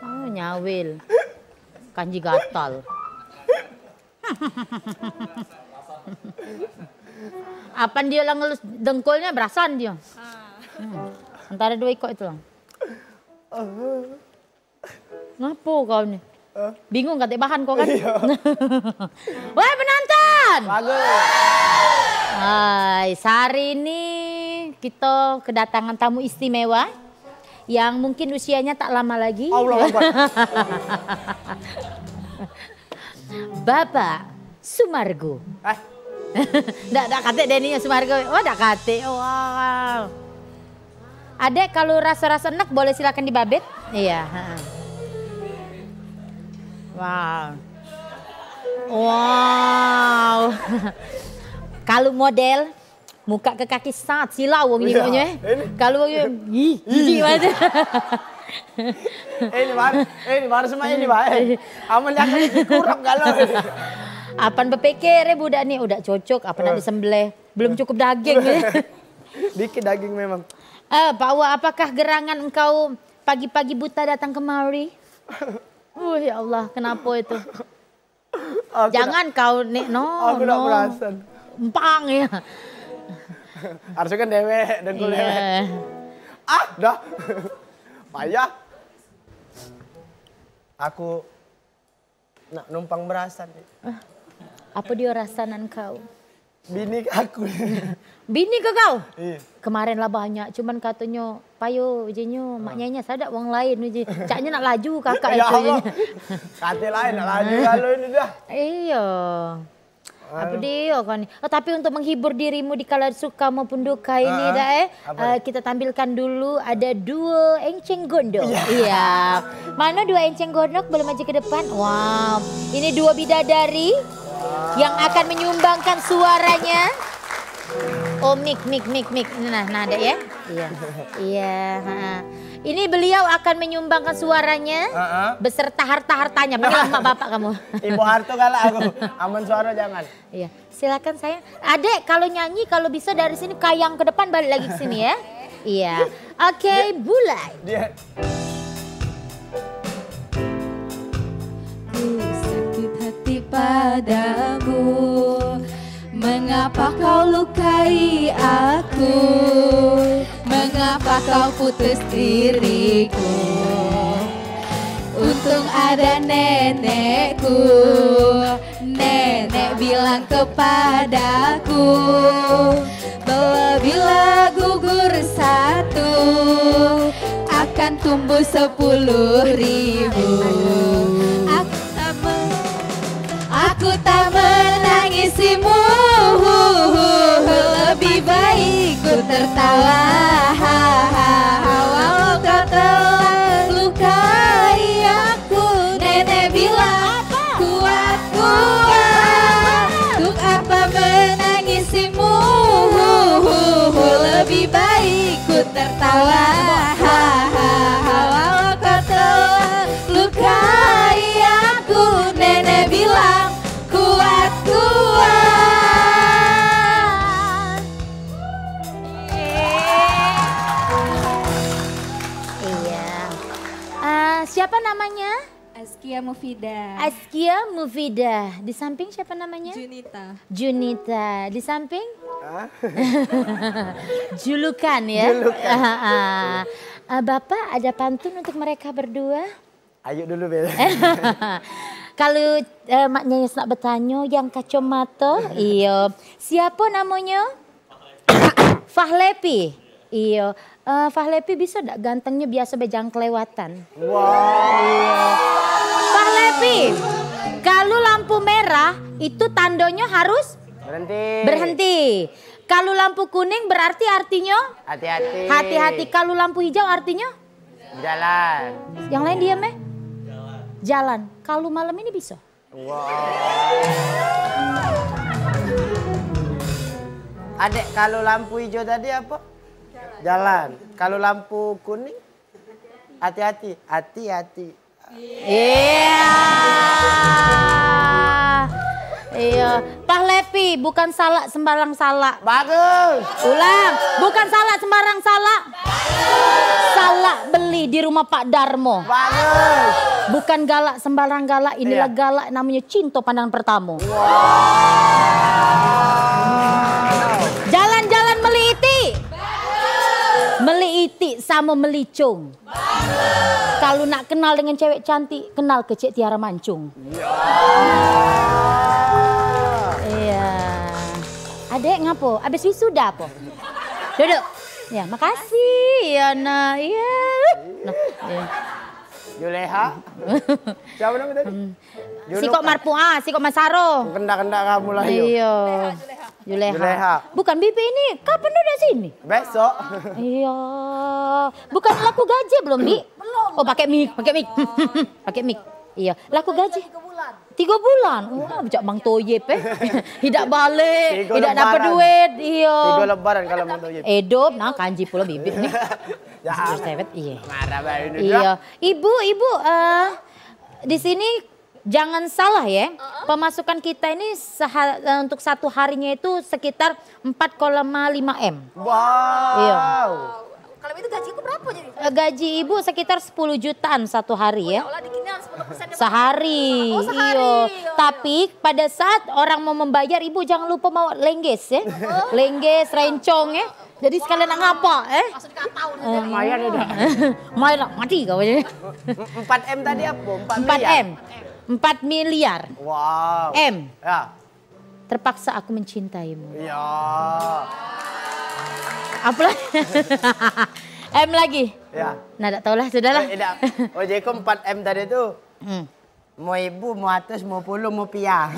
Oh, nyawil. Kanji gatal. Apaan dia lah ngelus dengkulnya berasan dia. Antara dua ikut itu lang. Ngapo kau nih? Bingung gak bahan kau kan? Wah penonton! Bagus. Hai, hari ini kita kedatangan tamu istimewa yang mungkin usianya tak lama lagi. Allah Akbar. Bapak Sumargo. Nggak kate Deninya Sumargo. Oh, nggak kate. Wow. Adek kalau rasa-rasa enak boleh silakan dibabit. Iya. Wow. Wow. Kalau model muka ke kaki sangat silau wong nengoknya. Kalau jijik banget. Ini baru semua ini baik. Aman yang kurang galau. Apaan berpikir budak nih udah cocok apa nak disembelih. Belum cukup daging. Dikit daging memang. Pak Wa, apakah gerangan engkau pagi-pagi buta datang kemari? Ya Allah, kenapa itu? Jangan kau nih, Aku udah perasan. Empang ya. Harusnya kan dewek dan kuliah. Dah. Payah. Aku nak numpang berasan. Apa dia rasanan kau? Bini aku. Bini ke kau? Iya. Kemarin lah banyak, cuman katanya payo ujinya maknya sadak wong lain uji. Caknya nak laju kakak Ya itu. Allah. Kate lain nak laju kalau ini dah. Iya. Apa dia kan? Tapi untuk menghibur dirimu di kala suka maupun duka ini kita tampilkan dulu ada dua enceng gondok. Iya. Mana dua enceng gondok belum aja ke depan? Wow. Ini dua bidadari yang akan menyumbangkan suaranya. Oh mik. Nah ada ya? Iya. Iya. Ini beliau akan menyumbangkan suaranya beserta harta-hartanya. Panggil mak bapak kamu. Ibu harta galak aku. Aman suara jangan. Iya. Silakan sayang. Adek kalau nyanyi kalau bisa dari sini kayang ke depan balik lagi ke sini ya. Iya. Oke, mulai. Dia sakit hati padamu. Mengapa kau lukai aku? Mengapa kau putus diriku? Untung ada nenekku. Nenek bilang kepadaku, bila gugur satu akan tumbuh 10.000. Aku tak menangisimu, lebih baik ku tertawa. Walau kau telah lukai aku, nenek bilang kuat. Untuk apa menangisimu, lebih baik ku tertawa. Walau kau telah lukai aku, nenek bilang kuat. Iya. Siapa namanya? Askia Mufida. Askia Mufida. Di samping siapa namanya? Junita. Junita. Di samping? Julukan ya? Julukan. Bapak ada pantun untuk mereka berdua? ayo dulu Bel. Kalau maknya nak bertanya yang kacamata, iya. Siapa namanya? Fahlepi. Iya. Fahlepi bisa tak gantengnya biasa bejang kelewatan? Wow. Iya. Fahlepi, kalau lampu merah itu tandanya harus berhenti. Kalau lampu kuning berarti artinya hati-hati. Hati-hati. Kalau lampu hijau artinya Jalan. yang lain diam ya? Jalan. Kalau malam ini bisa? Wow. Adek, kalau lampu hijau tadi apa? Jalan. Kalau lampu kuning? Hati-hati. Hati-hati. Iya. Iya. Pahlepi, bukan salah sembarang salah. Bagus. Ulang, bukan salah sembarang salah. Salah beli di di rumah Pak Darmo. Bagus. Bukan galak sembarang galak, inilah galak namanya cinta pandangan pertama. Jalan-jalan meliti. Meliti sama melicung. Kalau nak kenal dengan cewek cantik, kenal ke Cik Tiara Mancung. Iya. Adek ngapo? Abis wisuda apa? Duduk. Ya, makasih ya nak. Iya. Nah, ya. Juleha. Siapa nama tadi? Sikok Marpuah, Sikok Masaro. Kendak-kendak kamu lah yuk. Iya. Juleha. Bukan Bibi ini, kapan udah sini? Besok. Iya. Bukan laku gaji belum, Bi? Belum. Oh, pakai mic. Pakai mic. Iya, laku gaji. 3 bulan. Wah, bejak Bang Toyep Tidak balik, tidak dapat duit. Iya. 3 lebaran kalau Bang Toyep. Edop, nah kanji pula Bibi nih. Ya, iya. marah banget ini. Iya. Ibu, di sini jangan salah ya. Pemasukan kita ini untuk satu harinya itu sekitar 4,5 M. Wow. Iya. Kalau itu gajiku berapa jadi? Gaji ibu sekitar 10 jutaan satu hari ya. Allah dikinya 10% Sehari. Oh, sehari. Iya. Tapi pada saat orang mau membayar ibu jangan lupa bawa lengges ya. Lengges, rencong ya. Jadi sekalian nak ngapa Langsung dikatau. Lumayan udah. Main lah, mati kau aja. 4 M tadi apa? 4 4 miliar? M. 4 miliar. Wow. M. Ya. Terpaksa aku mencintaimu. Iya. Apa lagi? M lagi. Ya. Nah, tak tahulah, sudahlah. Ojeko 4 M tadi tuh. Mau ibu, mau atas, mau puluh, mau pia.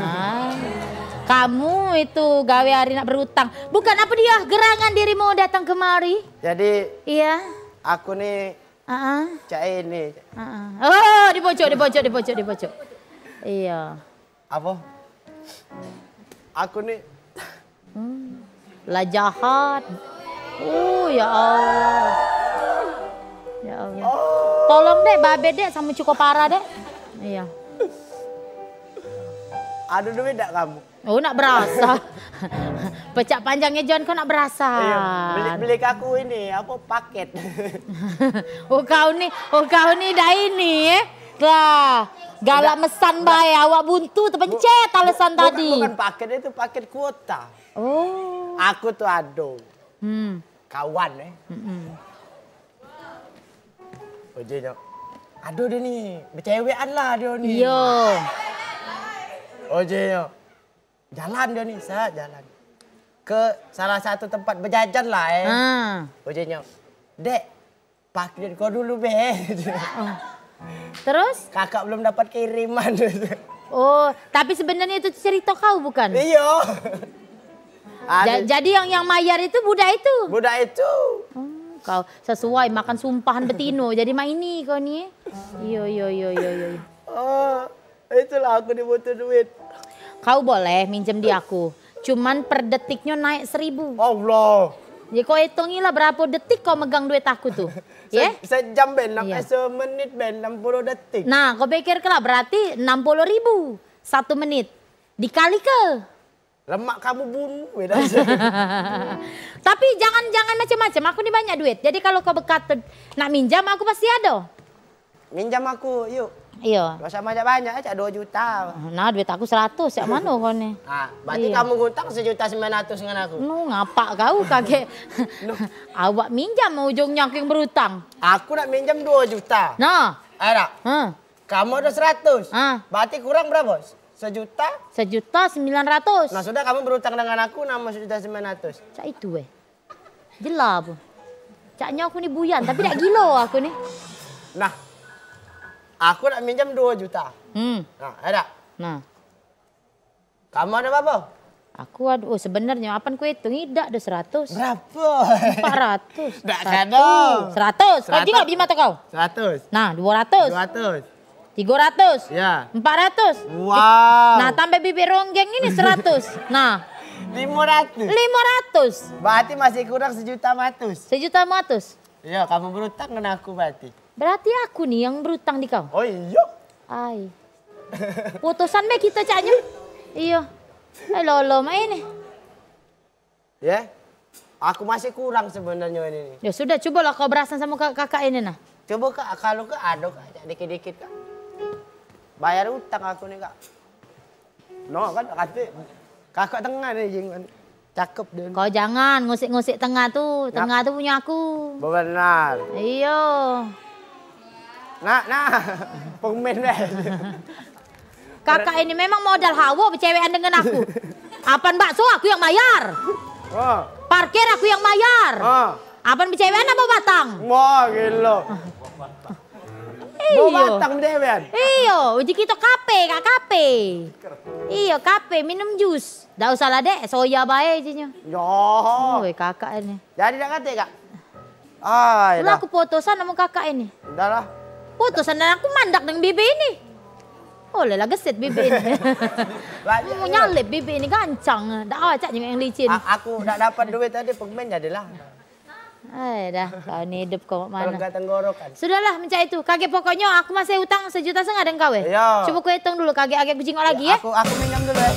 Kamu itu gawe hari nak berutang. Bukan apa dia gerangan dirimu datang kemari. Jadi Iya. aku nih cak ini. Oh, di pojok. Iya. Apa? Aku nih. Lah jahat. Oh, ya Allah. Ya Allah. Tolong dek, babe dek sama cukup parah dek. Iya. Ada duit tak kamu? Oh, nak berasa. Pecak panjangnya John kau nak berasa. Iya, beli ke aku ini apa paket. Oh kau ni dah ini ya. Lah, galak mesan bay awak buntu terpencet alasan tadi. Bukan paket itu paket kuota. Oh. Aku tuh ado. Kawan Ojeknya. Aduh dia nih, bercewekan lah dia nih. Iya. Ojeknya. Jalan dia nih, saya jalan. Ke salah satu tempat berjajan lah Ojeknya. Dek, pakai kau dulu be. Terus? Kakak belum dapat kiriman. Oh, tapi sebenarnya itu cerita kau bukan? Iya. Jadi yang mayar itu budak itu? Budak itu. Kau sesuai makan sumpahan betino. Jadi maini kau ni. Iya. Oh, itulah aku dibutuh duit. Kau boleh minjem di aku. Cuman per detiknya naik 1.000. Allah. Ya kau hitungilah berapa detik kau megang duit aku tuh. Ya? Sejam ben, Iya. semenit ben, 60 detik. Nah, kau pikir lah berarti 60.000 1 menit. Dikali ke? Lemak kamu bunuh. Tapi jangan macam-macam. Aku ni banyak duit. Jadi kalau kau berkata nak minjam aku pasti ada. Minjam aku, yuk. Iya. Gak usah banyak-banyak aja, 2 juta. Nah, duit aku 100. Yang mana kau ni? Nah, berarti Iya. kamu ngutang 1.900.000 dengan aku. No, ngapak kau kakek. Awak minjam ujungnya aku yang berutang. Aku nak minjam 2 juta. Nah. Ada. Kamu ada 100. Berarti kurang berapa? 1.900.000. 1.900.000. Nah, sudah kamu berutang dengan aku nama 1.900.000. Cak itu Jelas pun. Caknya aku ni buyan tapi tak gila aku ni. Nah, aku nak minjam 2 juta. Nah, ada. Nah. Kamu ada berapa? Aku ada, sebenarnya apa ku hitung tidak ada 100. Berapa? 400. Tak ada. 100. Kau juga beli mata kau? 100. Nah, 200. 200. 300. Ya. 400. Wow. Nah, tambah bibir ronggeng ini 100. Nah, 500. 500. Berarti masih kurang 1.100.000. 1.100.000. Iya, kamu berutang dengan aku berarti. Berarti aku nih yang berutang di kau. Oh iya. Ai. Putusan be kita caknya. Iya. Lolo main nih. Ya. Aku masih kurang sebenarnya ini. Ya sudah, cobalah kau berasan sama kakak ini nah. Coba Kak, kalau Kak ada Kak, dikit-dikit Kak. Bayar utang aku nih Kak. No kan kata kakak tengah nih jenggot. Cakep dia. Kau jangan ngusik-ngusik tengah tuh. Tengah tuh punya aku. Benar. Iya. Nah. Pemain deh. Kakak ini memang modal hawa bercewekan dengan aku. Apaan bakso aku yang bayar. Oh. Parkir aku yang bayar. Oh. Apaan bercewekan apa batang? Wah, gila. Mau batang bercewekan. Iya, uji kita kape, Kak kape. Iya, kape minum jus. Nggak usah lah dek, soya bae izinnya. Yo. Woi, kakak ini. Jadi tak kata Kak. Ah, Lah aku fotosan sama kakak ini. Udah lah. Fotosan dan aku mandak dengan bibi ini. Oleh lah geset bibi ini. Mau nyalip bibi ini gancang. Dah acak juga yang licin. Aku tak dapat duit tadi pemain jadilah. Dah, kau ini hidup kau mana? Kalau nggak tenggorokan. Sudahlah mencari itu. Kakek pokoknya aku masih hutang 1,5 juta dengan kau ya. Iya. Coba ku hitung dulu kakek aku jingok lagi ya. Aku minum dulu ya.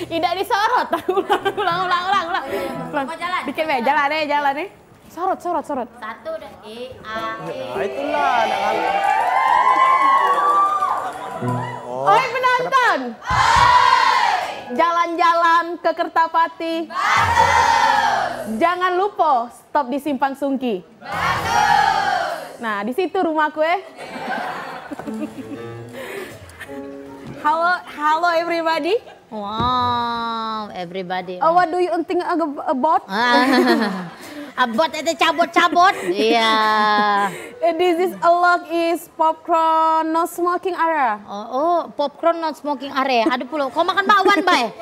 Tidak disorot. Ulang. Mau jalan? Dikit be, jalan nih. Sorot. 1 udah Itulah anak kalah. Oi penonton. Jalan-jalan ke Kertapati. Bagus. Jangan lupa stop di Simpang Sungki. Bagus. Nah, di situ rumahku ya. Halo everybody. Wow, everybody. What do you think about? Abot itu cabut. Iya. This is popcorn no smoking area. Popcorn not smoking area. Aduh pulau, kau makan bakwan bae.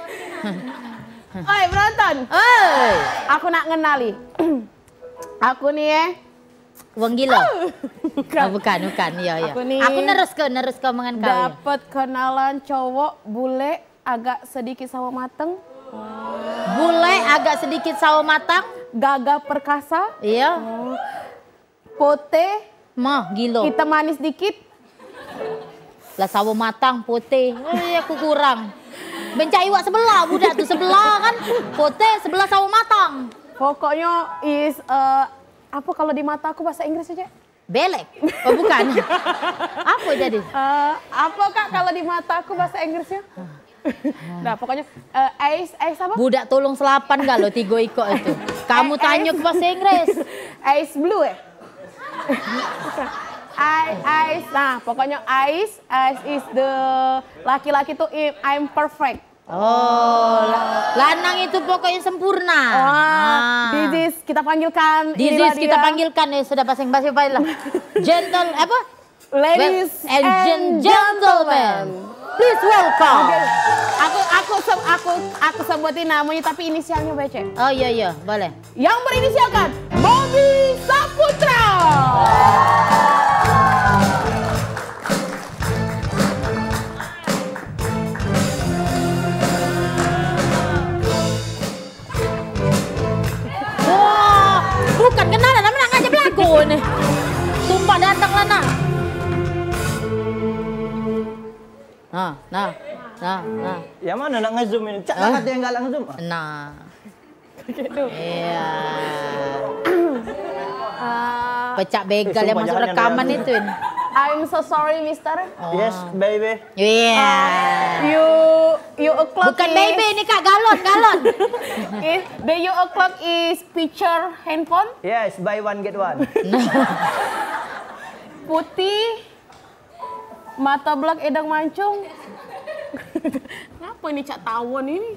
Oi, penonton. Oi. Aku nak ngenali. Aku nih ya. Wong gila. Bukan. Iya. Aku nerus ke mangan kau. Dapat kenalan cowok bule agak sedikit sawo mateng. Bule agak sedikit sawo matang. Gagah perkasa. Iya. Pote. Mah gila. Kita manis dikit. Lah sawo matang pote. Aku kurang. Bencai iwak sebelah budak tuh sebelah kan. Pote sebelah sawo matang. Pokoknya apa kalau di mata aku bahasa Inggris aja? Belek. Oh bukan. Apa jadi? Apa Kak kalau di mata aku bahasa Inggrisnya? Nah pokoknya ice apa? Budak tolong selapan gak lo 3 iko itu. Kamu tanya ke bahasa Inggris. Ice blue ya? Ice. Nah pokoknya ice is the laki-laki tuh I'm perfect. Oh, lanang itu pokoknya sempurna. This is kita panggilkan. Kita panggilkan ya sudah pasang basi lah. Gentle apa? Ladies and gentlemen. Please welcome. Aku sebutin namanya tapi inisialnya BC. Oh iya boleh. Yang berinisialkan Bobby Saputra. Wah, bukan kenalan, namanya ngajak belagu nih. Tumpah datang lah nak. Nah. Ya mana nak ngezoom ini? Cak kata yang nggak ngezoom. Nah. Iya. Pecah begal yang masuk rekaman itu. I'm so sorry, Mister. Yes, baby. Iya. You o'clock Bukan is... baby ini Kak, galon. The you o'clock is picture handphone. Yes, buy one get one. Putih. Mata belak edang mancung. Kenapa ini Cak Tawon ini?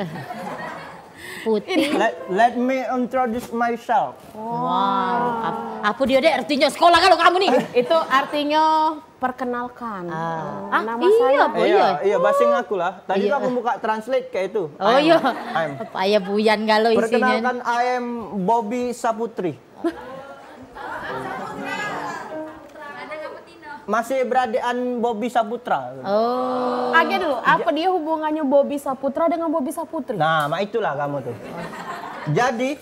Putih. Let me introduce myself. Wow. Apa dia dek artinya sekolah kalau kamu nih? Itu artinya perkenalkan. Nama saya. Apa iya? Iya, basing aku lah. Tadi tuh aku buka translate kayak itu. Oh iya. I'm. Payah buyan galau isinya. Perkenalkan, I am Bobby Saputri. Masih beradian Bobby Saputra. Oh. Agak dulu, apa dia hubungannya Bobby Saputra dengan Bobby Saputri? Nah, itulah kamu tuh. Jadi,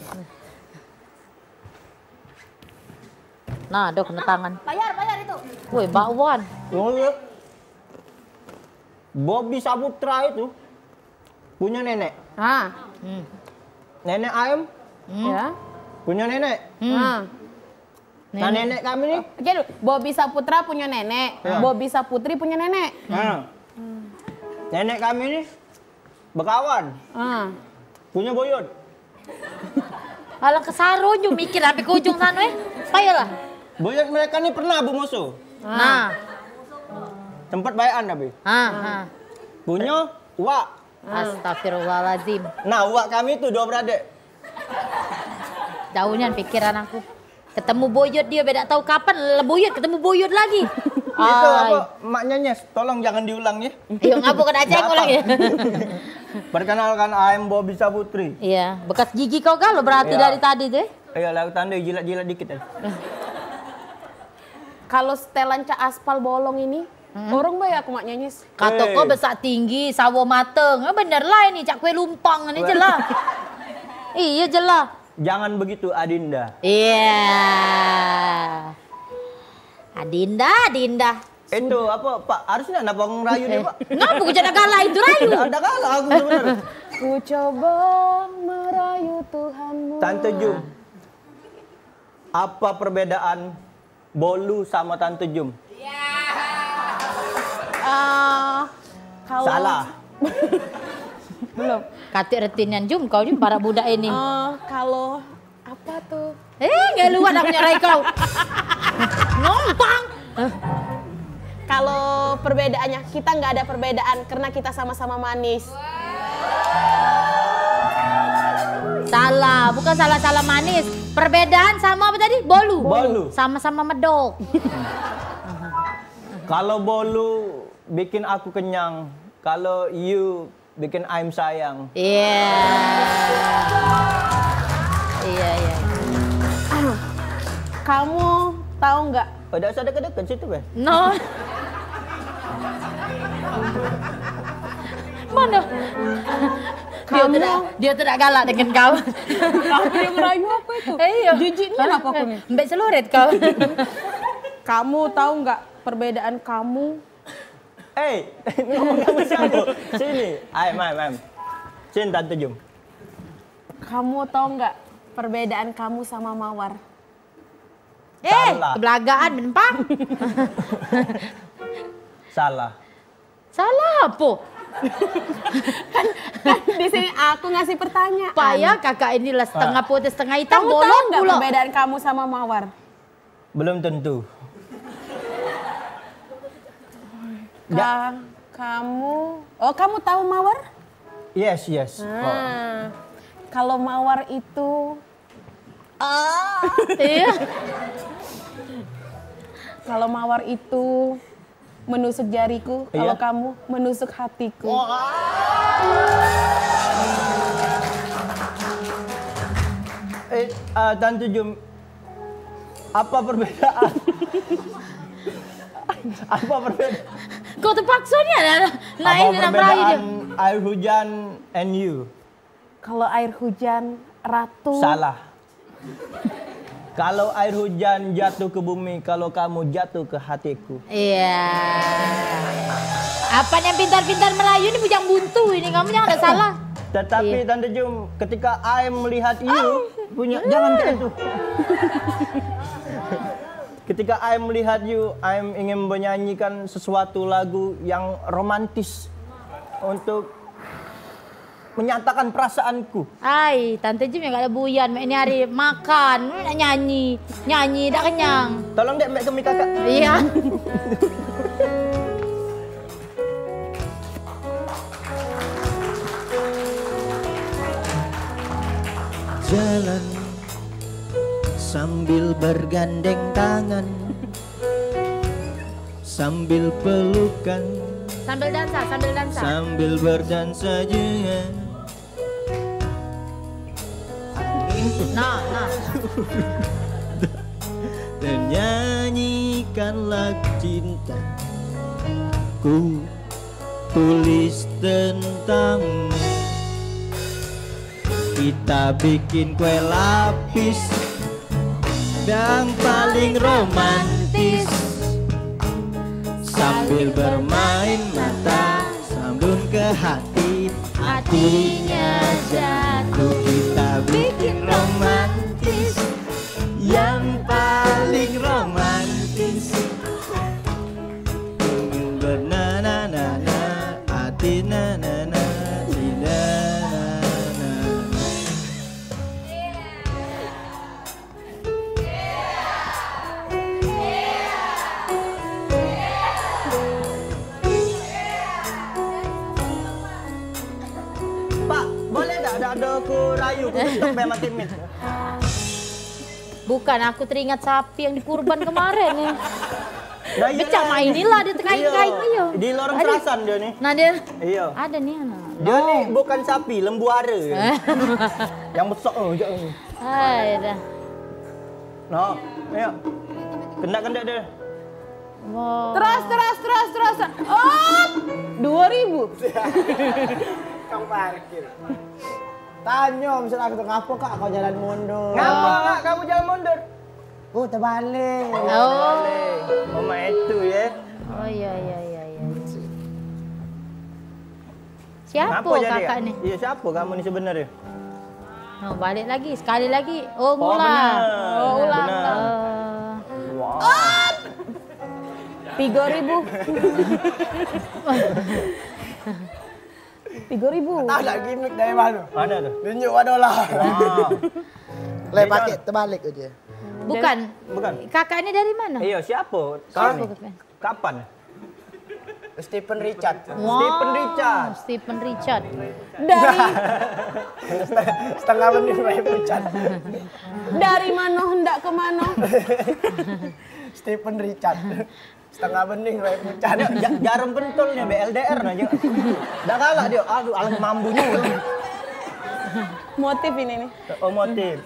Nah, dok kena tangan. Bayar itu. Woi, bakwan. Bobby Saputra itu punya nenek. Nenek ayam Ya. punya nenek. Nah, nenek kami nih. Oke dulu, Bobby Saputra punya nenek, Bobby Saputri punya nenek. Nenek kami nih berkawan. Punya boyot. Alah kesaronyo mikir sampai ke ujung sana Payahlah. Boyot mereka nih pernah bermusuh. Nah. Tempat bayan tapi. Punya uak. Astagfirullahaladzim. Nah, uak kami itu 2 beradik. Jauhnya pikiran aku. Ketemu boyot dia beda tahu kapan boyot ketemu boyot lagi. Itu apa maknya Nyes, tolong jangan diulang ya. Ayo ngabuk aja yang ulang ya. Perkenalkan, I am Bobby Saputri. Iya, bekas gigi kau galau berarti Iya. dari tadi tuh. Iya, lagu tanda jilat-jilat dikit ya. Kalau setelan Cak aspal bolong ini, orang baik aku maknya Nyes. Kata kau besar tinggi, sawo mateng. Bener lah ini Cak kue lumpang ini jelas. Iya jelas. Jangan begitu Adinda. Iya. Adinda. Itu apa Pak? Harusnya ada panggung rayu nih Pak. Ngapa ku jadi galah itu rayu? Ada kalah aku sebenarnya. Ku coba merayu Tuhanmu. Tante Jum. Apa perbedaan Bolu sama Tante Jum? Kalau Salah. belum. Katik retinian Jum kau ni para budak ini. Kalau apa tuh? Nggak luar aku nyarai kau. Ngompang. Kalau perbedaannya, kita nggak ada perbedaan karena kita sama-sama manis. Salah, bukan salah manis. Perbedaan sama apa tadi? Bolu. Sama-sama medok. Kalau Bolu bikin aku kenyang, kalau you bikin I'm sayang. Iya. Kamu tahu nggak? Udah usah deket-deket situ, Be. No. Mana? Dia tidak galak dengan kau. Aku yang merayu apa itu? Iya. Jijiknya apa aku nih? Mbak selurit kau. Kamu tahu nggak perbedaan kamu? Ngomong kamu siapa? Sini. Ayo. Sini Tante Jum. Kamu tahu nggak perbedaan kamu sama Mawar? Salah. Kebelagaan menempang. Salah. Salah apa? kan di sini aku ngasih pertanyaan. Payah kakak inilah setengah putih setengah hitam Kamu tahu bolong nggak pula. perbedaan kamu sama Mawar? Belum tentu. Kamu tahu Mawar? Yes. Kalau Mawar itu Iya. Kalau Mawar itu menusuk jariku, kalau kamu menusuk hatiku. Tante Jum, apa perbedaan? Apa perbedaan? Kau terpaksa ni ada. Nah Apa ini nak merayu dia. perbedaan air hujan and you? Kalau air hujan, ratu. Salah. Kalau air hujan jatuh ke bumi, kalau kamu jatuh ke hatiku. Iya. Apa yang pintar-pintar merayu ini bujang buntu ini kamu jangan ada salah. Tetapi Tante Jum, ketika I melihat you punya jangan kayak itu. Ketika I melihat you, I ingin menyanyikan sesuatu lagu yang romantis untuk menyatakan perasaanku. Ai, Tante Jum yang gak ada buyan, ini hari makan, nak nyanyi, dah kenyang. Tolong dek, mbak kami kakak. Iya. Jalan sambil bergandeng tangan, sambil pelukan, Sambil dansa. sambil berdansa juga. Nah. Dan nyanyikan lagu cinta ku tulis tentangmu. Kita bikin kue lapis yang paling romantis, sambil bermain mata, sambung ke hati, hatinya jatuh. Kita bikin romantis yang paling romantis, bernana-nana, hati nana-nana, ada aku rayu, aku stop ya mati mit. Bukan, aku teringat sapi yang dikurban kemarin nih. Nah, iya, Becak main inilah dia terkait-kait iyo. Di lorong Serasan dia nih. Nah dia. Iya. Ada nih anak. Dia nih bukan sapi, lembu ara. Yang besar jangan. Hai dah. Nah, ayo. Kendak dia. Wow. Terus. Oh, 2.000. Kang parkir. Tanya misalnya aku tuh ngapa kak kau jalan mundur? Ngapa kak kamu jalan mundur? Terbalik. Oh. Oma itu ya. Oh iya. Siapa kakak nih? Iya siapa kamu nih sebenarnya? Oh, balik lagi, sekali lagi. Oh, ulang. Benar. Wow. 3.000. 3.000. Tahu tak gimmick dari mana? Ada tuh. Tunjuk $2. Wow. Le pakai terbalik aja. Bukan. Bukan. Kakak ini dari mana? Iya siapa? Kapan? Stephen Richard. Wow. Stephen Richard. Dari Setengah menit main pucat. dari mana hendak ke mana? Stephen Richard. Setengah bening main pucat. Jarum pentolnya BLDR aja. Dah kalah dia. Aduh, alang mambunya. Motif ini nih. Oh, motif.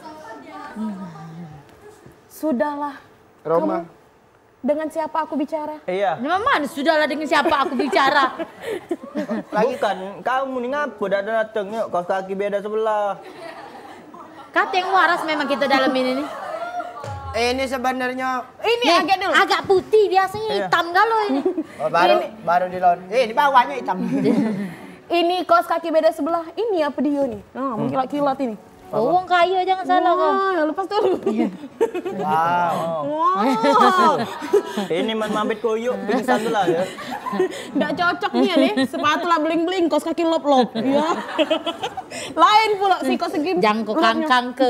Sudahlah. Roma. Kamu, dengan siapa aku bicara? Iya. Mana sudahlah dengan siapa aku bicara. Bukan, kamu nih ngapa datang yuk, kaos kaki beda sebelah. Kata yang waras memang kita dalam ini nih. Ini sebenarnya Ini Nih, agak dulu. agak putih biasanya hitam galau ini. baru di laut. Ini bawahnya hitam. Ini kaos kaki beda sebelah. Ini apa dia nih? Nah, mengkilat-kilat ini. Oh, wong kaya jangan salah kau. Ya lepas dulu. Wow. Wow. Ini mambit koyuk, pingsan tuh lah ya. Nggak cocok nih. Sepatu lah bling-bling, kaos kaki lop-lop. Ya. Lain pula sih kaos segini. Jangko kangkang ke.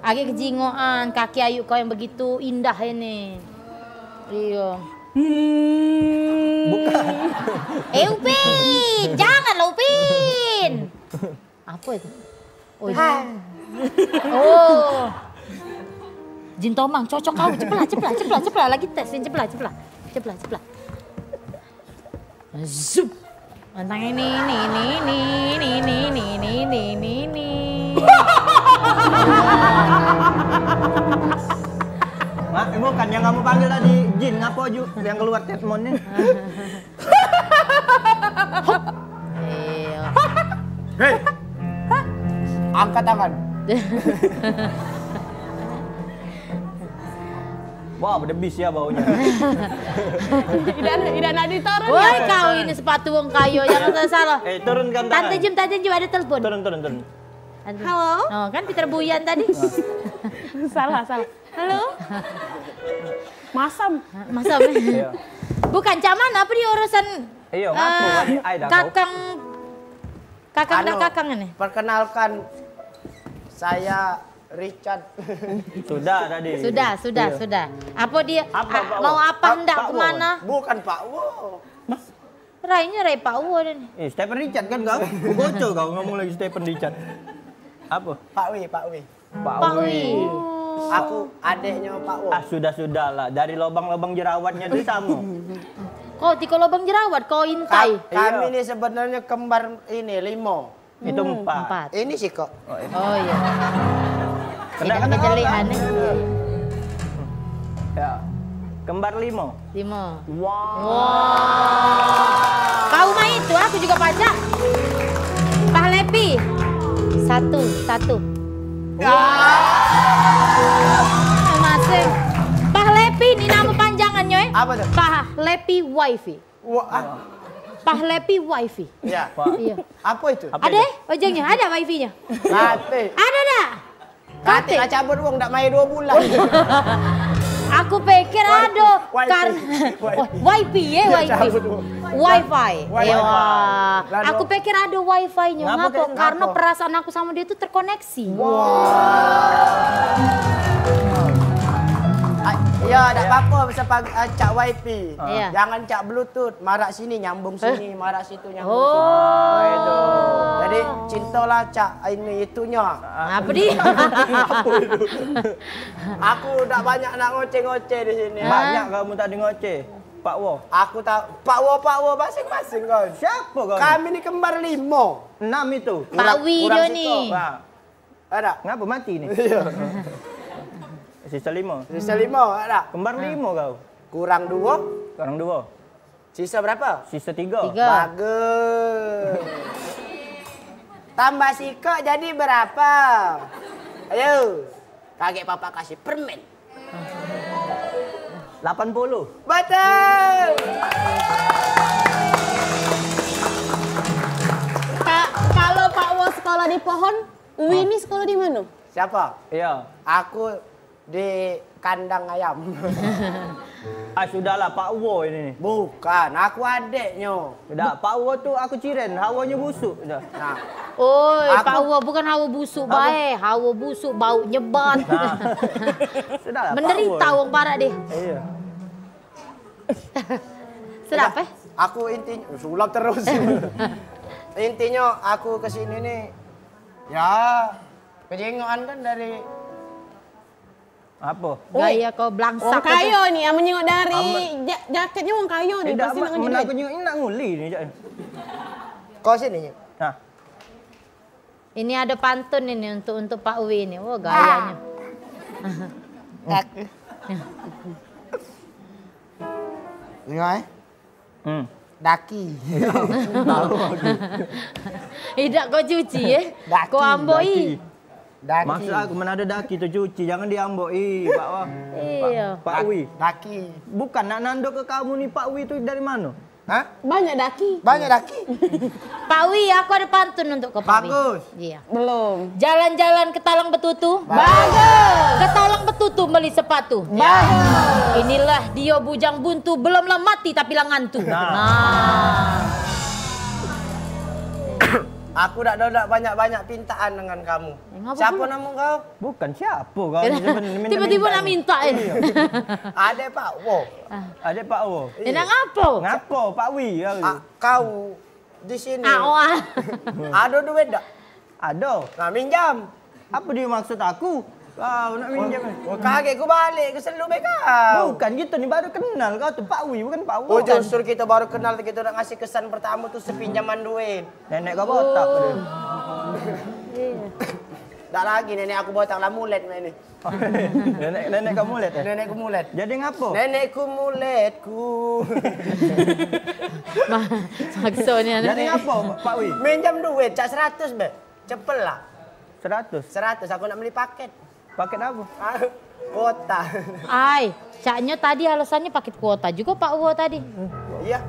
Agak kejingoan, kaki ayu kau yang begitu indah ini. Iya. Bukan. Upin, janganlah Upin. Apa itu? Oh, oh. Jin Tomang, cocok kau. Ceplah. Lagi tes, ceplah. Zup. Tentang ini. Mak, bukan yang kamu panggil tadi Jin, ngapa Ju? Yang keluar tetmonnya. Hei. Angkat tangan. Wah, berdebis ya baunya. Tidak ada ditaruh. Woi kau ini sepatu wong kayo, jangan salah. Turunkan tangan. Tante Jim ada telepon. Turun. Halo? Oh, kan Peter Buyan tadi. Salah. Halo? Masam. Iya. Bukan caman apa di urusan Iya, ngaku ai dah kau. kakang ini. Perkenalkan saya Richard. Sudah tadi. Sudah. Apa dia? Apa, Pak Mau Wo? apa hendak Pak Wo. kemana? Bukan Pak Wo. Rai Pak Wo dan. Stephen Richard kan kau? Bocor kau ngomong lagi Stephen Richard. Apa? Pak Wi. Pak Wi. Aku adiknya Pak Wo. Sudah lah. Dari lubang-lubang jerawatnya itu sama. Kau tiko lubang jerawat, kau intai. Kami ini sebenarnya kembar ini 5. Itu 4. Ini sih kok. Oh iya. Kena Tidak kejelian nih. Ya. Kembar 5. 5. Wow. Kau mah itu, aku juga pajak. Pak Lepi. Satu. Masing. Pak Lepi ini nama panjangannya Apa tuh? Pak Lepi Wifi. Wah. Pak Lepi Wifi. Ya. Iya. Apa itu? Ada ojeknya? Ada wifi-nya? Kate. Ada dah. Kate lah cabut uang enggak main 2 bulan. Aku pikir ada Wifi. karena wifi ya wifi. Wifi. Aku pikir ada wifi-nya. Ngapa? Karena perasaan aku sama dia itu terkoneksi. Ya, enggak apa-apa bisa cak wifi. Iya. Jangan cak bluetooth, marak sini nyambung sini, marak situ nyambung Oh. sini. Jadi cintalah cak ini itunya. Apa dia? Aku udah banyak nak ngoceh-ngoceh di sini. Banyak kamu tadi ngoceh. Pak Wo. Aku tahu Pak Wo masing-masing kau. Siapa kau? Kami ini kembar 5. 6 itu. Pak Wi dia nih. Wah. Ada. Ngapa mati nih? Sisa 5. Sisa 5 ada. Kembar 5 kau. Kurang 2. Kurang 2. Sisa berapa? Sisa 3. Bagus. Tambah sikok jadi berapa? Ayo. Kakek papa kasih permen. 80. Betul. Kalau Pak Wo sekolah di pohon, Uwi ini sekolah di mana? Siapa? Iya. Aku di kandang ayam. Sudahlah Pak Wo ini. Bukan, aku adeknya. Sudah, Pak Wo tuh aku ciren, hawanya busuk. Sudah. Nah, Oi, Aku- Pak Wo bukan hawa busuk baik, hawa busuk bau nyebat. Sudahlah, Menderita Pak Wo. wong parah deh. Iya. Sedap aku intinya sulap terus. Intinya aku kesini nih, ya kejengokan kan dari Apa? Gaya kau Wong belangsak. kayo nih, yang menyengok dari jaketnya wong kayo nih. Tidak, Pasti nak aku ngejepit. ini nak nguli nih. kau sini. Nah, Ini ada pantun ini untuk Pak Wi ini. Wah gayanya. Ngai, daki. Tidak kau cuci ya. Daki, Kau amboi. Daki. maksud aku mana ada daki tu cuci, jangan diamboi, Pak Wah. Iya. Pak Wi. Daki. Bukan nak nanduk ke kamu nih Pak Wi itu dari mana? Hah? Banyak daki. Banyak daki. Pak Wi, aku ada pantun untuk kau Pak Wi. Bagus. Iya. Belum. Jalan-jalan ke Talang Betutu. Bagus. Ke Talang Betutu beli sepatu. Bagus. Inilah dia bujang buntu, belumlah mati tapi lah ngantuk. Nah. Aku udah banyak-banyak pintaan dengan kamu. ngapa Siapa pula? nama kau? Bukan siapa kau ni sebenarnya Tiba-tiba nak minta ya. Ada Pak Wo. Ada Pak Wo. Dia nak ngapa? Ngapo Pak Wi? Kau di sini. Wah. Ada duit tak? Ada. Nah, minjam. Apa dia maksud aku? Kau nak minjam. Oh, kaget ku balik ke selu kau. Bukan gitu nih baru kenal kau tuh Pak Wi bukan Pak Oh, Wo. justru kita baru kenal, kita udah ngasih kesan pertama tuh sepinjaman duit. Nenek kau botak dia. Tak lagi nenek aku botak lah mulet ini. Nenek kamu lihat ya? Nenekku mulet. Jadi ngapo? Nenekku muletku. Maksudnya. Jadi ngapo Pak Wi? Minjam duit cak 100 be. Cepel lah. 100. 100 aku nak beli paket. Paket apa? Kuota. Ai, caknya tadi alasannya paket kuota juga Pak Wo tadi. Iya.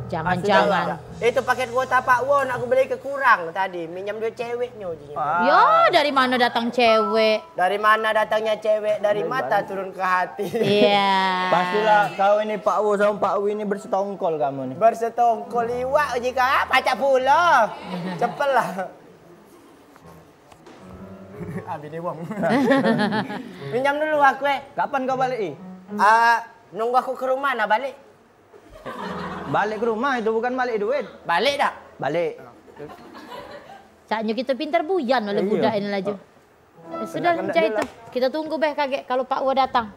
Jangan-jangan. Itu paket kuota Pak Wo, aku beli kekurang tadi. Minjam duit ceweknya ujinya. Ya, dari mana datang cewek? Dari mana datangnya cewek? Dari mata turun ke hati. Iya. Pastilah kau ini Pak Wo sama Pak Wi ini bersetongkol kamu nih. Bersetongkol iwak jika pacak pula. Cepet lah. Abi ni wong. Minjam dulu aku Kapan kau balik? Nunggu aku ke rumah nak balik. Balik ke rumah itu bukan balik duit. Balik dah. Balik. Caknya kita pintar buyan oleh budak ini laju. Ya sudah macam itu. Kita tunggu kaget kalau Pak Wo datang.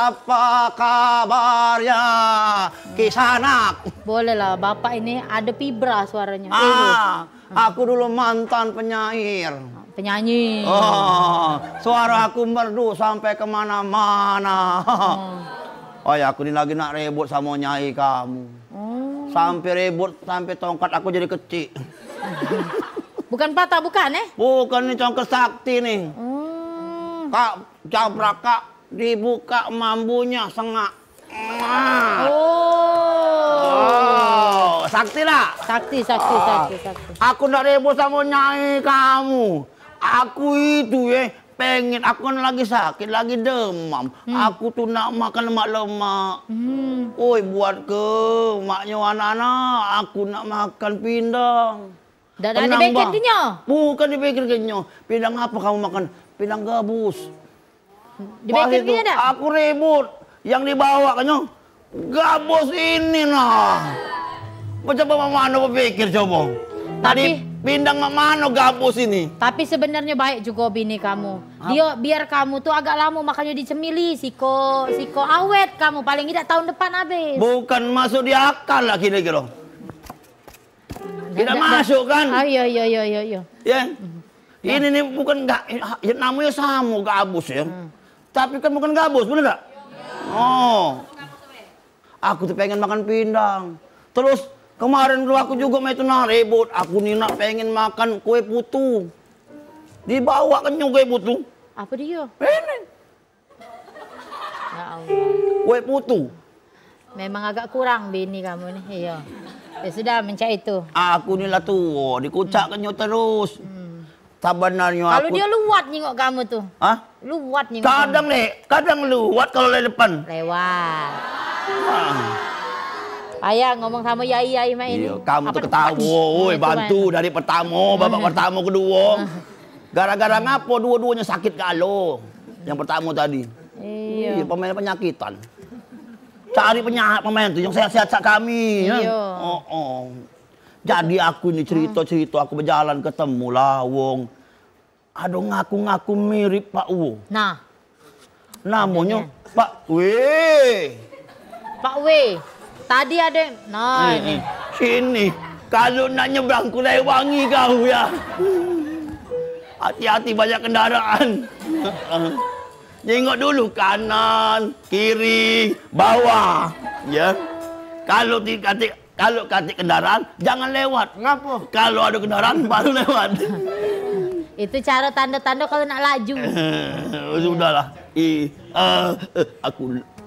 Apa kabarnya Kisanak? Boleh lah, Bapak ini ada vibra suaranya. Aku dulu mantan penyair. Penyanyi. Suara aku merdu sampai kemana-mana. Oh ya, aku ini lagi nak ribut sama nyai kamu. Sampai ribut, sampai tongkat aku jadi kecil. Bukan patah, bukan Bukan, ini congket sakti nih. Kak, cabrak kak. Dibuka mambunya sengak. Sakti lah. Sakti. Aku ndak ribut sama nyai kamu. Aku itu pengen, aku kan lagi sakit, lagi demam. Aku tuh nak makan lemak-lemak. Oi, buat ke maknya anak-anak, aku nak makan pindang. Dan dipikirnya? Bukan dipikirnya. Pindang apa kamu makan? Pindang gabus. Dipikirnya ada? Aku ribut. Yang dibawa kanyo gabus ini nah. Coba mana berpikir coba. Tadi pindang mana gabus ini. Tapi sebenarnya baik juga bini kamu. Dia biar kamu tuh agak lama makanya dicemili. Siko awet kamu. Paling tidak tahun depan habis. Bukan masuk di akal lah kira-kira. Tidak masuk kan? Iya. Ya. Ini nih bukan namanya sama gabus ya. Tapi kan bukan gabus, bener gak? Aku tuh pengen makan pindang. Terus kemarin dulu aku juga mau itu ribut. Aku nih nak pengen makan kue putu. Dibawa kan kue putu. Apa dia? Ini. Ya Allah. Kue putu. Memang agak kurang bini kamu nih. Iya. Ya sudah mencari itu. Aku nih lah tuh, dikucak kenyo terus. Sebenarnya kalau dia luwat nyingok kamu tuh. Luwat nyingok. Kadang luwat kalau lewat depan. Lewat. Ayah ngomong sama Yai mah ini. Iya, kamu tuh ketawa, woi bantu dari pertama, babak pertama kedua. Gara-gara ngapo dua-duanya sakit kalau. Yang pertama tadi. Iya. Pemain penyakitan. Cari pemain tuh yang sehat-sehat kami. Iya. Jadi aku ini cerita-cerita aku berjalan ketemu lawong. Aduh ngaku-ngaku mirip Pak Wo. Nah. Namanya Pak W. Pak W. Tadi ada. Nah ini. Sini. Kalau nak nyebrang Kulai Wangi kau ya. Hati-hati banyak kendaraan. Tengok dulu kanan, kiri, bawah. Ya. Kalau kata kendaraan, jangan lewat. Ngapa? Kalau ada kendaraan, baru lewat. Itu cara tanda-tanda kalau nak laju. Sudahlah.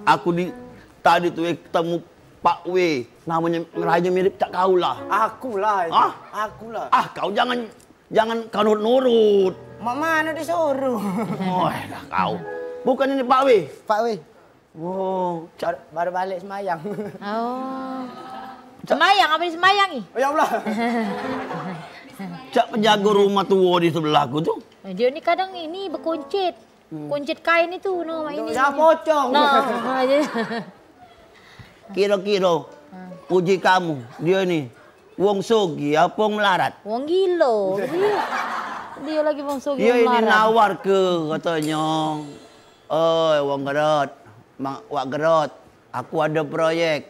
Aku tadi tuh ketemu Pak W. Namanya raja mirip cak kau lah. Akulah. Ah? Akulah. Kau jangan kau nurut. Mak mana disuruh? Oh, kau. Bukan ini Pak W. Pak W. Oh, baru balik semayang. Oh. Semayang, apa di semayang nih? Oh ya Allah. Cak penjaga rumah tua di sebelahku tuh. Dia ni kadang ini berkuncit. Kuncit kain itu nama ini. Dah pocong. Kira-kira uji kamu dia nih wong sogi apa melarat? Wong gilo. Dia lagi wong sogi. Dia ini nawar ke katanya. Wong Gerot. Wak Gerot. Aku ada proyek.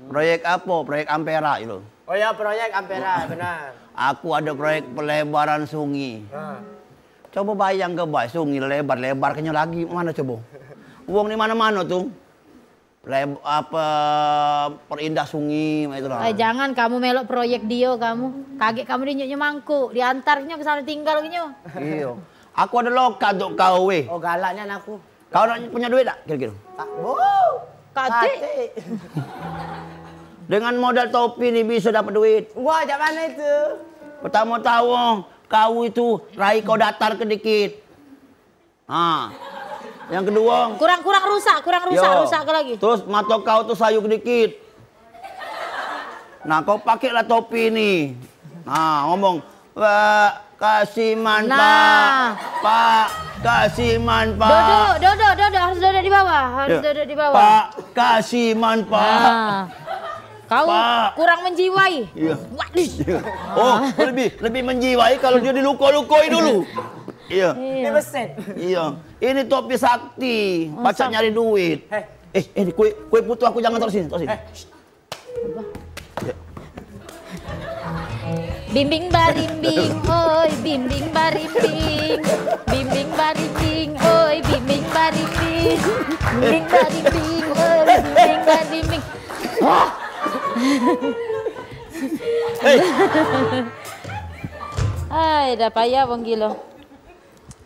Proyek apa? Proyek Ampera itu. Oh ya, proyek Ampera, benar. Aku ada proyek pelebaran sungai. Coba bayang ke bay, sungai lebar kenya lagi mana coba? Uang di mana-mana tuh. Perindah sungai itulah. Jangan kamu melok proyek dia kamu. Kaget kamu dinyuknya mangkuk, diantarnya ke sana tinggal nya. Iya. Aku ada loka untuk kau weh. Oh galaknya aku. Kau nak punya duit tak kira-kira? Kate. Dengan modal topi ni bisa dapat duit. Wah, jak mana itu? Pertama-tama kau itu rai kau datar ke dikit. Yang kedua kurang rusak ke lagi. Terus mata kau tuh sayu dikit. Nah, kau pakailah topi ini. Nah, ngomong, Pak Kasiman, Pak Kasiman, Pak. Duduk, harus duduk di bawah, duduk di bawah. Pak Kasiman, Pak. Kau kurang menjiwai. Iya. Oh, lebih menjiwai kalau dia diluko-lukoi dulu. Iya. Ini beset. Iya. Ini topi sakti, pacar nyari duit. Ini kue putu aku jangan taruh sini. Bimbing barimbing, oi bimbing barimbing. Bimbing barimbing, oi bimbing barimbing. Bimbing barimbing, oi bimbing barimbing. Dah payah wong gila.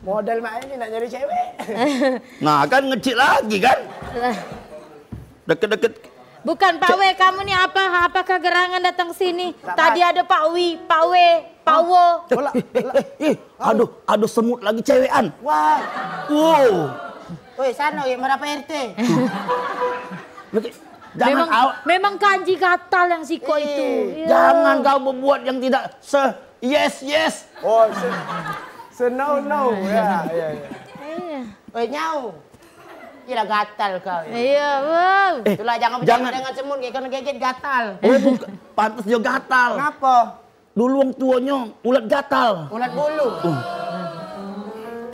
Modal mak ini nak nyari cewek. Nah, kan ngecil lagi kan? Deket-deket. Bukan Pak W, kamu nih apakah gerangan datang sini? Tadi ada Pak W, Pak Wo. Aduh semut lagi cewekan. Wah. Wow. Woi, sana berapa RT? Memang kanji gatal yang siko itu. Jangan kau berbuat yang tidak yes. Oh, no. Ya. Woi, nyau. Gila gatal kau. Iya, wow. Itulah jangan bercanda dengan semut, karena gigit gatal. Pantas dia gatal. Kenapa? Dulu wong tuanya ulat gatal. Ulat bulu.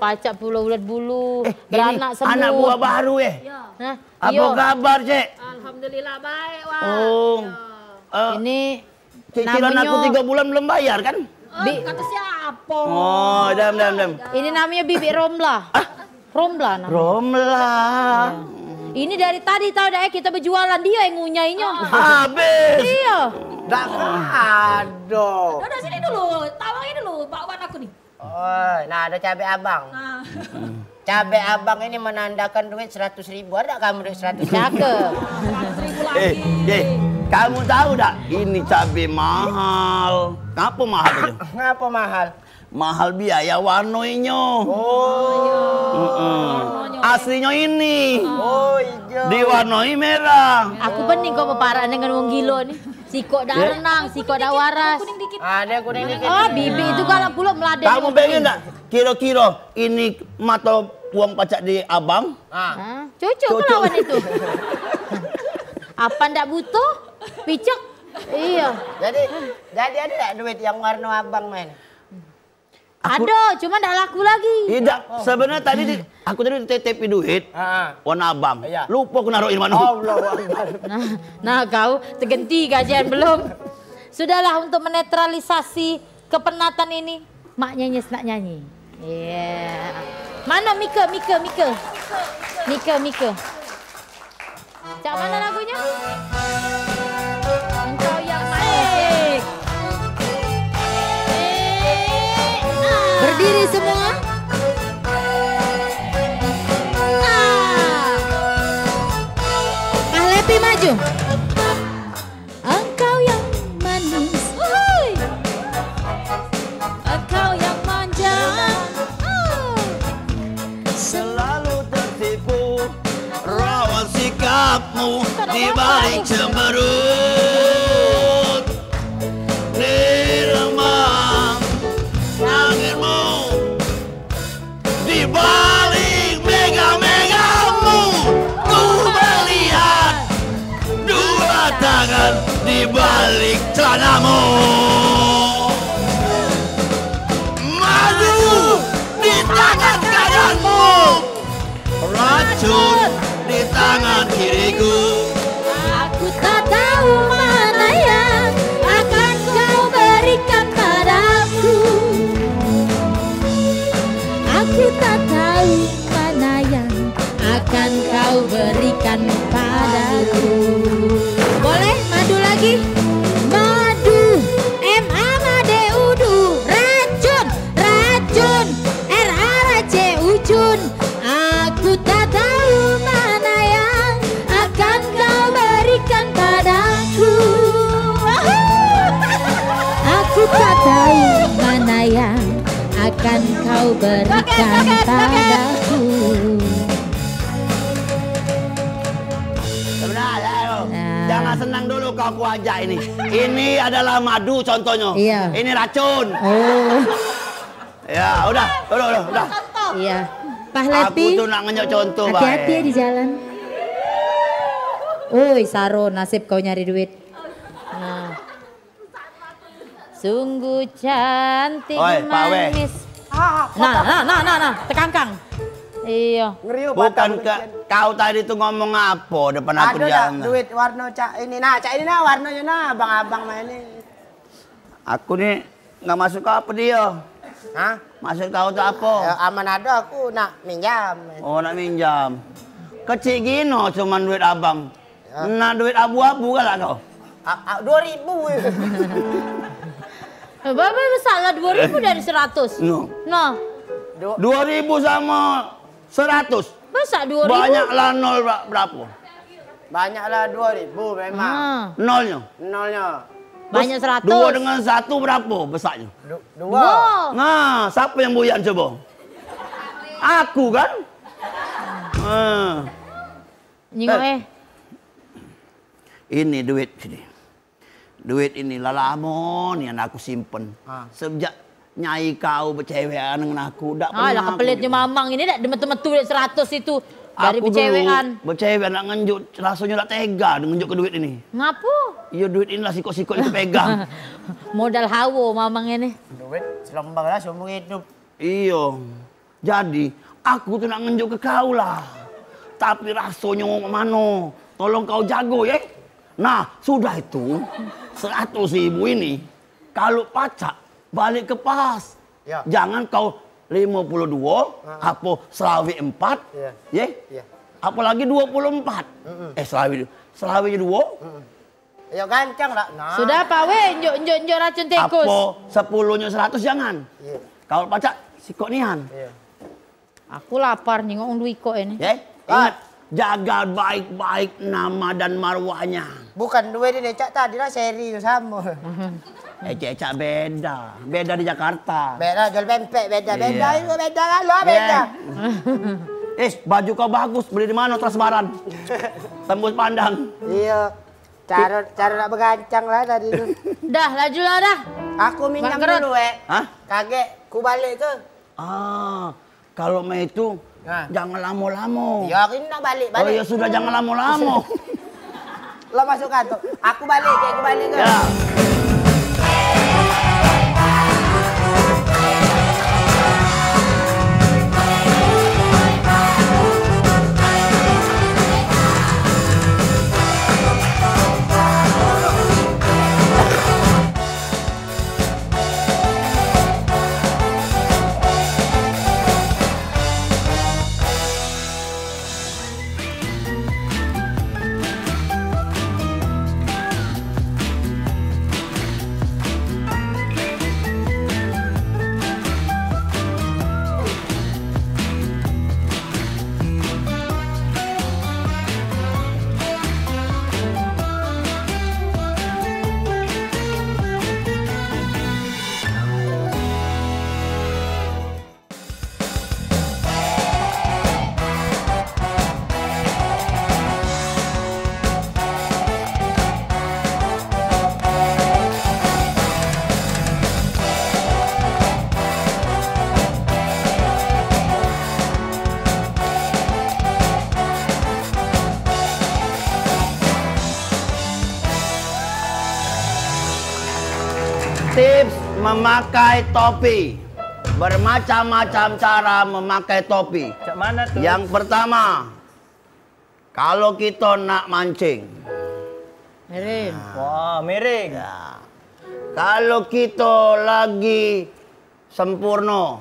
Pacak pula ulat bulu. Beranak semut. Anak buah baru Apa kabar, Cek? Alhamdulillah baik, Wak. Ini cicilan aku 3 bulan belum bayar kan? Kata siapa? Oh, dam. Ini namanya bibik Romla. Romla namanya. Romla. Ini dari tadi tahu dah kita berjualan, dia yang ngunyainya. Habis. Iya. Dah aduh. Udah sini dulu, tawangin dulu bakwan aku nih. Oh, nah ada cabai abang. Cabai abang ini menandakan duit 100.000. Ada kamu duit 100.000? Cakep. 100.000 lagi. Kamu tahu tak? Ini cabai mahal. Kenapa mahal itu? Kenapa mahal? Mahal biaya warnanya. Aslinya ini. Oh, hijau. Diwarnai merah. Aku bening kau peparan dengan wong gilo nih. Sikok dah renang, sikok dah waras. Ada kuning dikit. Oh, bibi itu kalau pulau meladen. Kamu pengen tak? Kira-kira ini mata uang pacak di abang? Cocok lawan itu. Apa ndak butuh? Picek. Iya. Jadi ada tak duit yang warna abang, men? Ada, cuma ndak laku lagi. Tidak, sebenarnya tadi aku tadi titip duit warna abang. Iya. Lupa aku naruhin mana. Nah, kau terganti gajian belum? Sudahlah untuk menetralisasi kepenatan ini, mak nyanyi nak nyanyi. Iya. Mana Mika? Cak mana lagunya? Engkau yang manis. Berdiri. berdiri semua. Pak Lepi maju. Engkau yang manis, engkau yang manja, Selalu tertipu rawan sikapmu di balik cemberut. Di remang tanganmu di balik mega-megamu. Ku melihat dua tangan di balik celanamu. Madu di tangan kananmu, racun di tangan kiriku. aku tak tahu mana yang akan kau berikan padaku. Aku tak tahu mana yang akan kau berikan padaku. Boleh madu lagi? Madu, M-A-M-A-D-U-D-U, racun, racun, R-A-C-U-C-U-N. Aku tak tahu mana yang akan kau berikan padaku. Aku tak tahu mana yang akan kau berikan padaku. Sebenarnya, Nah. jangan senang dulu kau aku ajak ini. Ini adalah madu contohnya. Iya. Ini racun. Oh, Ya, udah. iya. Pak Aku Lepi, tuh nak ngenyok contoh, hati-hati ya di jalan. Oi, Saro, nasib kau nyari duit. Nah. Sungguh cantik Oi, Pak W. manis. Nah, tekangkang. Iya. Ngeriuk Bukan kau tadi tuh ngomong apa depan aku Ada dah jalan. duit warna cak ini. Nah, cak ini nah warnanya nah abang-abang main ini. Aku nih nggak masuk ke apa dia. Hah? Maksud kau tuh apa? Ya, aman ada aku nak minjam. Oh, nak minjam. Kecil gino cuman duit abang. Ya. Nah, duit abu-abu kan lah kau? 2.000 ya. Bapak salah 2.000 dari 100. No. Nah, 2.000 sama 100. masa 2.000? Banyaklah nol berapa? Banyaklah 2.000 memang. Ah, Nolnya. Nolnya. banyak 100. 2 dengan 1 berapa besarnya? 2. Wow. Nah, siapa yang buyan coba? Aku kan? Nyingok Ini duit sini. Duit ini lama nih yang aku simpen. Sejak nyai kau bercewekan dengan aku. lah kepelitnya mamang ini dak demet-demet duit 100 itu. Dari bercewekan. Bercewekan nak ngenjuk, rasanya tak tega ngenjuk ke duit ini. Ngapu? Iya duit ini lah sikok-sikok itu pegang. Modal hawo mamang ini. Duit selembang lah seumur hidup. Iya. Jadi aku tuh nak ngenjuk ke kau lah. Tapi rasanya mau mana? Tolong kau jago ya. Nah sudah itu 100.000 ini kalau pacak balik ke pas. Ya. Jangan kau 52, apa selawi 4, Iya. ya? Iya. Apalagi 24. Selawi 2. Ya gancang lah. Nah. Sudah Pak W, njok racun tikus. Apa 10-nya 100 jangan. Iya. Kalau pacak sikok nian. Iya. Aku lapar nih ngomong duiko ini. Ya? Ingat, jaga baik-baik nama dan marwahnya. Bukan duit ini cak tadi lah seri itu sama. Cak beda. Beda di Jakarta. Beda jual pempek beda Iya. itu beda kan lo beda. Baju kau bagus, beli di mana Transmaran? Tembus pandang. Iya. Cara nak bergancang lah tadi itu. Dah, laju lah dah. Aku minjam Bangkrut. dulu Hah? Kaget, ku balik ke. Kalau mau itu Nah. jangan lama-lama. Ya aku ini nak balik. Oh ya sudah jangan lama-lama. Lo masuk kantor. Aku balik ke. Ya. memakai topi. Bermacam-macam cara memakai topi. Cak mana tuh? Yang pertama, kalau kita nak mancing. Miring. Wah, miring. Ya. Kalau kita lagi sempurna.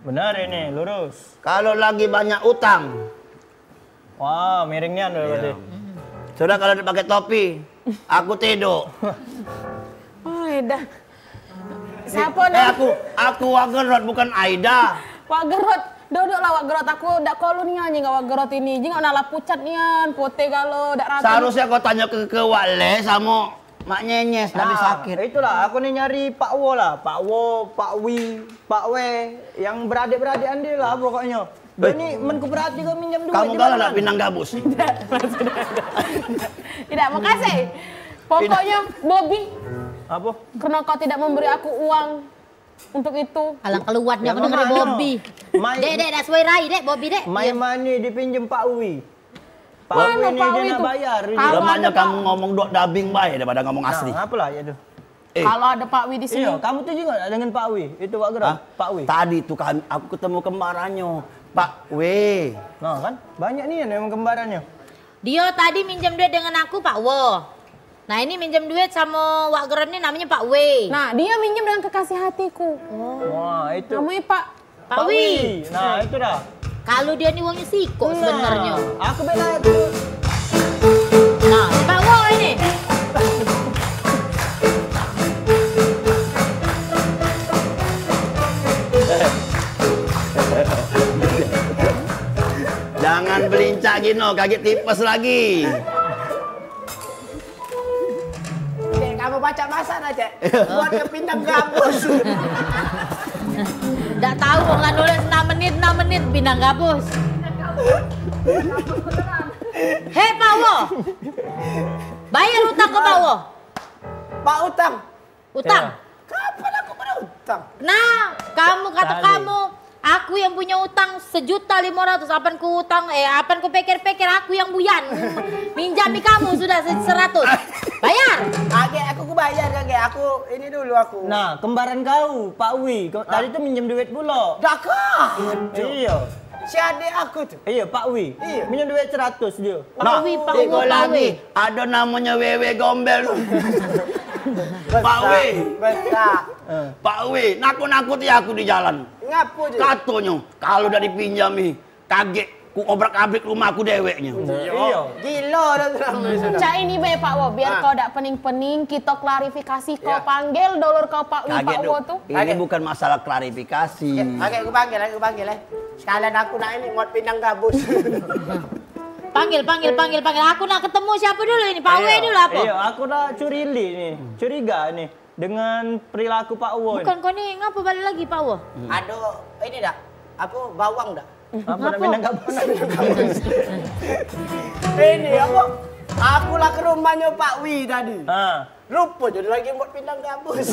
Benar ini, lurus. Kalau lagi banyak utang. Wah, miringnya berarti. Sudah kalau dipakai topi, aku tidur. Oh, Aida. Siapa nih? Aku Wagerot bukan Aida. Wagerot. Duduklah Wagerot. Aku ndak kalau nih anjing Wagerot ini. Jing nala pucat nian, pote kalau ndak rapi. Seharusnya kau tanya ke Wale sama Mak Nyenyes, tapi sakit. Itulah, aku nih nyari Pak Wo lah. Pak Wo, Pak Wi, Pak We. Yang beradik-beradik andi lah pokoknya. Dia ini menku berarti kau minjam duit. Kamu kalah nak pinang gabus. Tidak, makasih. Pokoknya Bobby. Apa? Karena kau tidak memberi aku uang untuk itu. Alang keluarnya aku Ya, dengerin makanya. Bobby. Main- Dek, dah sesuai rai, Dek, Bobby, Dek. Main money dipinjem Pak Wi. Pak Mana Wi ini Pak dia Wi nak itu? bayar. Kalau Lemahnya ada kamu ngomong dok dubbing baik daripada ngomong asli. Nah, apalah ya tuh. Kalau ada Pak Wi di sini. Iya, kamu tuh juga dengan Pak Wi. Itu Pak Gerak, Hah? Pak Wi. Tadi tuh aku ketemu kembarannya, Pak W. Nah kan, banyak nih yang memang kembarannya. Dia tadi minjam duit dengan aku, Pak Wo. Nah, ini minjam duit sama Wak Geron ini namanya Pak W. Nah, dia minjem dengan kekasih hatiku. Wah, itu. Namanya Pak. Pak Wi. Nah, itu dah. Kalau dia nih uangnya siko sebenarnya. Nah, aku bela itu. Nah, Pak Wo ini. Jangan belincak gino, kaget tipes lagi. Dek, kamu baca masan aja. Buat ke pindang gabus. Nggak tahu nggak nulis 6 menit pindah gabus. Hei Pak Wo. Bayar utang ke Pak Wo. Pak utang. Utang. Kapan aku berutang? Nah, kamu kata Tadi. kamu, aku yang punya utang 1.500.000. Apan ku utang, apan ku pikir-pikir aku yang buyan. Minjami kamu sudah 100. Bayar. Kakek, aku bayar kakek. Aku ini dulu aku. Nah, kembaran kau, Pak Wi. Kau tadi tuh minjem duit pula. Dakar. Iya. Si adik aku tuh. Iya, Pak Wi. Iya. Minjem duit 100 dia. Pak Wi, Pak tiga Wo, Pak lagi. Wi. Ada namanya Wewe Gombel. Pak W. Betul. Pak W, nakut-nakuti aku di jalan. Ngapu tuh? Katanya, kalau udah dipinjami, kaget ku obrak-abrik rumahku deweknya. Iya. Gila dah tuh. Cak ini be Pak Wo, biar kau dak pening-pening, kita klarifikasi kau panggil dolor kau Pak Wi Kaget Pak Wo dong. tuh. Ini bukan masalah klarifikasi. Kakek, aku panggil. Sekalian aku nak ini buat pindang gabus. Panggil. Aku nak ketemu siapa dulu ini? Pak W dulu apa? Iya, aku dah curiga nih dengan perilaku Pak Wo. Bukan kau nih, ngapa balik lagi Pak Wo? Aduh, ini dah. Apa bawang dah? Apa nak pindah gabus? Ini apa? Aku lah ke rumahnya Pak Wi tadi. Lupa jadi lagi buat pindang gabus.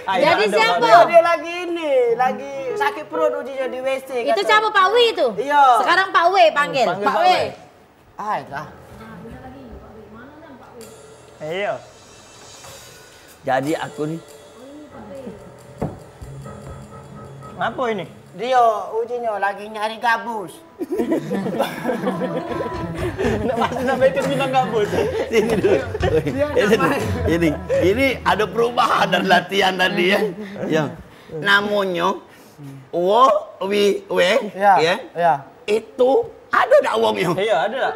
Jadi siapa? Dia lagi ini, lagi sakit perut ujinya di WC. Itu kata. siapa Pak W itu? Iya. Sekarang Pak W panggil. Panggil Pak Pak W. W. Lah. Iya. Jadi aku nih, Apa ini? Dia ujinya lagi nyari gabus. Nak masuk sampai ke pindah gabus. sini dulu. Ini ada perubahan dari latihan tadi ya. Yang namanya Wo Wi We ya. Ya. Itu ada tak uangnya? Iya, ada tak?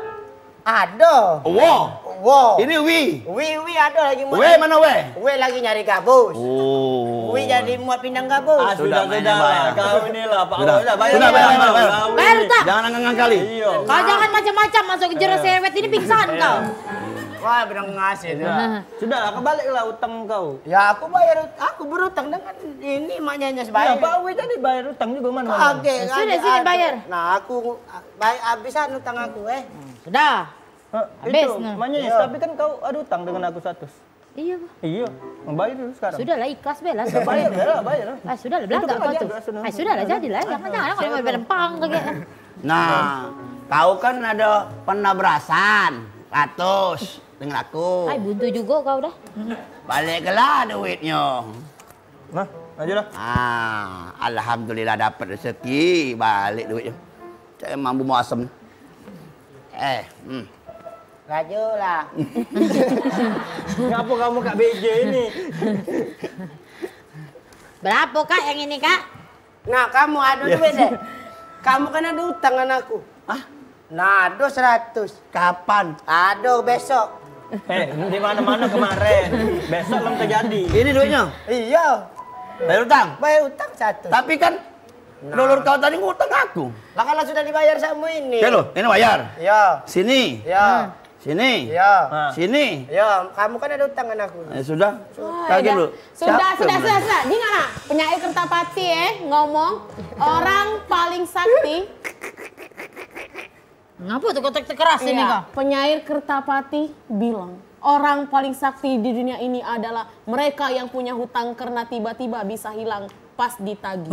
Ada. Wo. Wow. Ini Wi. Wi ada lagi We mana we? Wi lagi nyari gabus. Oh. Wi jadi muat pindang gabus. Sudah, mainnya bayar. Kau inilah Pak Sudah. Wo. Dah, bayar. Sudah, bayar. Bayar utang. Jangan anggang kali. Iya. Kau jangan macam-macam masuk ke jurus sewet ini pingsan kau. Wah, benar ngasih. Sudah, kebaliklah utang kau. Ya aku berutang dengan ini maknya Ya, sebayar. Pak Wi tadi bayar utang juga mana? Oke, Sudah, sini bayar. Nah, aku habisan utang aku Sudah. Habis, Itu, nah. makanya, Iya. tapi kan kau ada utang dengan aku 100. Iya. Pak. Iya, bayar dulu sekarang. Sudah lah ikhlas bela. Bayar lah. Sudah lah belakang kau tuh. Sudah lah jadilah. Jangan kau mau berempang kayak. Nah, kau kan ada pernah berasan, 100. dengan aku. Ay, buntu juga kau dah. Baliklah duitnya. Nah, aja dah. Alhamdulillah dapat rezeki, balik duitnya. Saya mampu mau asem. Raja lah. Ngapa kamu Kak BJ ini? Berapa Kak yang ini Kak? Nah, kamu ada duit deh. Kamu kan ada utang dengan aku. Nah, ada 100. Kapan? Ada besok. Di mana-mana kemarin. Besok belum terjadi. Ini duitnya? Iya. Bayar utang? Bayar utang 100. Tapi kan dulur kau tadi ngutang aku. Lah kalau sudah dibayar sama ini. Oke lo, ini bayar. Iya. Sini. Iya. Sini. Iya. Sini. Iya, kamu kan ada utang dengan aku. Sudah. Lagi dulu. Sudah. Gimana? Penyair Kertapati ngomong orang paling sakti. Ngapa tuh kotak keras ini Iya, Kak? penyair Kertapati bilang orang paling sakti di dunia ini adalah mereka yang punya hutang karena tiba-tiba bisa hilang pas ditagih.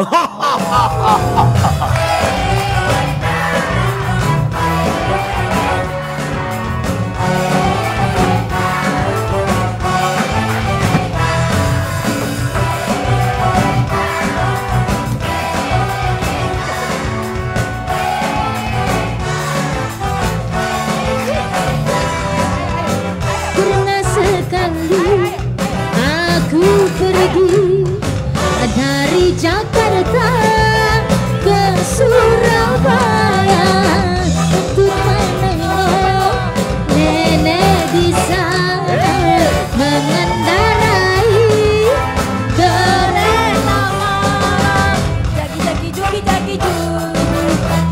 Pernah sekali aku pergi dari Jakarta ke Surabaya untuk menengok nenek di sana mengendarai kereta malam. Jagi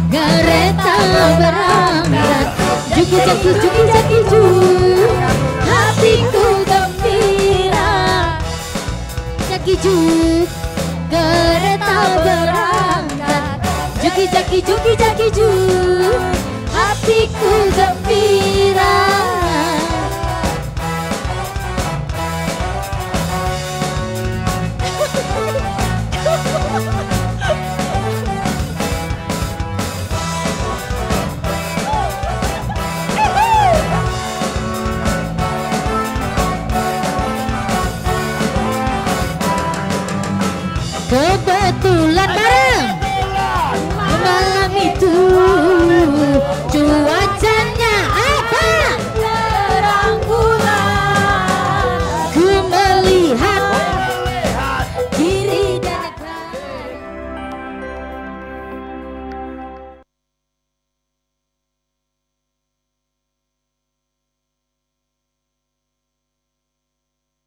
kereta berangkat juki hatiku gembira. Jaki kereta berangkat juki hatiku gembira. Kebetulan bareng